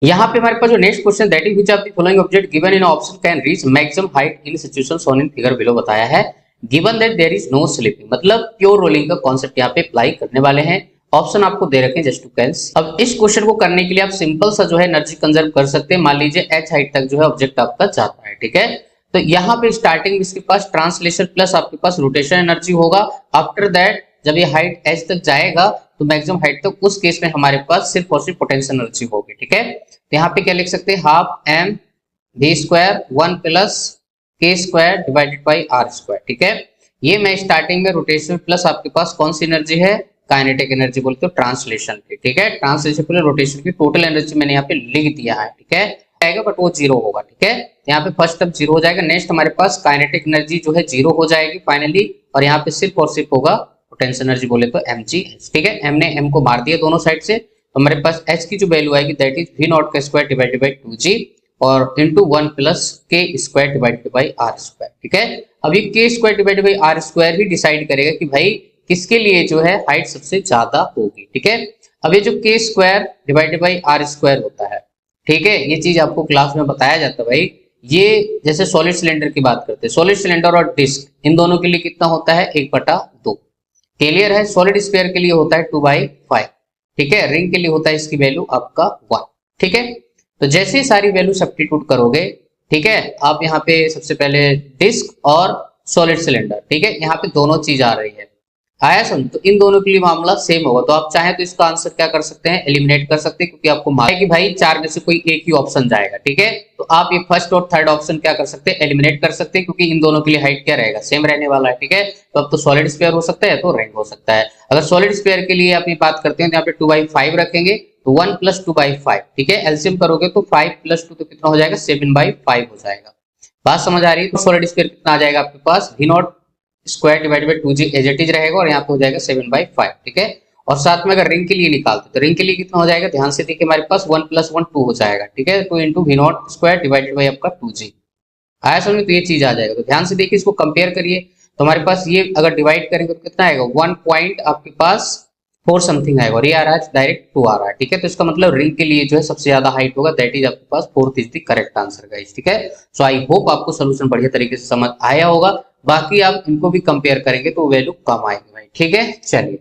यहाँ पे हमारे पास जो next question that is which of the following object given in option can reach maximum height in situation shown in figure below बताया है। Given that there is no slipping, मतलब pure rolling का concept यहाँ पे apply करने वाले हैं। Option आपको दे रखे हैं जस्ट टू कैंस। अब इस क्वेश्चन को करने के लिए आप सिंपल सा जो है एनर्जी कंजर्व कर सकते हैं। मान लीजिए h हाइट तक जो है ऑब्जेक्ट आपका जाता है, ठीक है। तो यहाँ पे स्टार्टिंग इसके पास ट्रांसलेशन प्लस आपके पास रोटेशन एनर्जी होगा। आफ्टर दैट जब ये हाइट h तक जाएगा तो मैक्सिमम हाइट तक, उस केस में हमारे पास सिर्फ और सिर्फ पोटेंशियल एनर्जी होगी, ठीक है। तो यहाँ पे क्या लिख सकते हैं, half m v square 1 plus k square divided by r square, ठीक है। ये मैं स्टार्टिंग में रोटेशन प्लस आपके पास कौन सी एनर्जी है, काइनेटिक एनर्जी बोलते हो ट्रांसलेशन की, ठीक है। ट्रांसलेशन प्लस रोटेशन की टोटल एनर्जी मैंने यहाँ पे लिख दिया है, ठीक है। आएगा बट वो जीरो होगा, ठीक है। यहाँ पे फर्स्ट टर्म जीरो हो जाएगा। नेक्स्ट हमारे पास काइनेटिक एनर्जी जो है जीरो हो जाएगी फाइनली, और यहाँ पे सिर्फ और सिर्फ होगा पोटेंशियल एनर्जी बोले तो mg, ठीक है। m ने m को मार दिया दोनों साइड से, तो हमारे पास h की जो वैल्यू आएगी दैट इज v नॉट का स्क्वायर डिवाइडेड बाई 2g और into 1 plus k square divided by r square, ठीक है। अब ये k square divided by r square he decide करेगा कि भाई किसके लिए जो है हाइट सबसे ज्यादा होगी, ठीक है। अब ये जो k square divided by r square होता है, ठीक है, ये चीज आपको क्लास में बताया जाता है भाई। ये जैसे सॉलिड सिलेंडर की बात करते हैं, सॉलिड सिलेंडर और डिस्क इन दोनों के लिए कितना होता है, 1/2। क्लियर है। सॉलिड स्फीयर के लिए होता है 2/5, ठीक है। रिंग के लिए होता है इसकी वैल्यू आपका 1, ठीक है। तो जैसे सारी वैल्यू सब्स्टिट्यूट करोगे, ठीक है, आप यहाँ पे सबसे पहले डिस्क और सॉलिड सिलेंडर, ठीक है, यहाँ पे दोनों चीज आ रही है, आया समझ। तो इन दोनों के लिए मामला सेम होगा। तो आप चाहे तो इसका आंसर क्या कर सकते हैं, एलिमिनेट कर सकते हैं, क्योंकि आपको मालूम है कि भाई चार में से कोई एक ही ऑप्शन जाएगा, ठीक है। तो आप ये फर्स्ट और थर्ड ऑप्शन क्या कर सकते हैं, एलिमिनेट कर सकते हैं, क्योंकि इन दोनों के लिए हाइट क्या रहेगा, सेम रहने वाला है, ठीक है। तो अब तो सॉलिड स्फीयर हो सकता है तो रिंग हो सकता है। अगर सॉलिड स्फीयर के लिए अपनी बात करते हैं तो यहाँ पे 2/5 रखेंगे, तो 1 प्लस 2/5, ठीक है। एलसीएम करोगे तो 5 प्लस 2 तो कितना हो जाएगा, 7/5 हो जाएगा। बात समझ आ रही है। तो सॉलिड स्फीयर कितना आ जाएगा आपके पास, v not square divided by 2g as it is रहेगा, और यहाँ पे हो जाएगा 7/5, ठीक है। और साथ में अगर रिंग के लिए निकालते तो रिंग के लिए कितना हो जाएगा, ध्यान से देखिए, हमारे पास 1 प्लस 1 2 हो जाएगा, ठीक है। 2 into v not square divided by आपका 2g आया समझ में। तो ये चीज आ जाएगा। तो ध्यान से देखिए, इसको कंपेयर करिए, तो हमारे पास ये अगर डिवाइड करेंगे तो कितना आएगा, 1 पॉइंट आपके पास 4 समथिंग आएगा, और ये आ रहा है डायरेक्ट 2 आ रहा है, ठीक है। तो इसका मतलब रिंग के लिए जो है सबसे ज्यादा हाइट होगा, दैट इज आपके पास 4th is the correct answer guys, ठीक है। सो आई होप आपको सोल्यूशन बढ़िया तरीके से समझ आया होगा। बाकी आप इनको भी कंपेयर करेंगे तो वैल्यू कम आएगी भाई, ठीक है। चलिए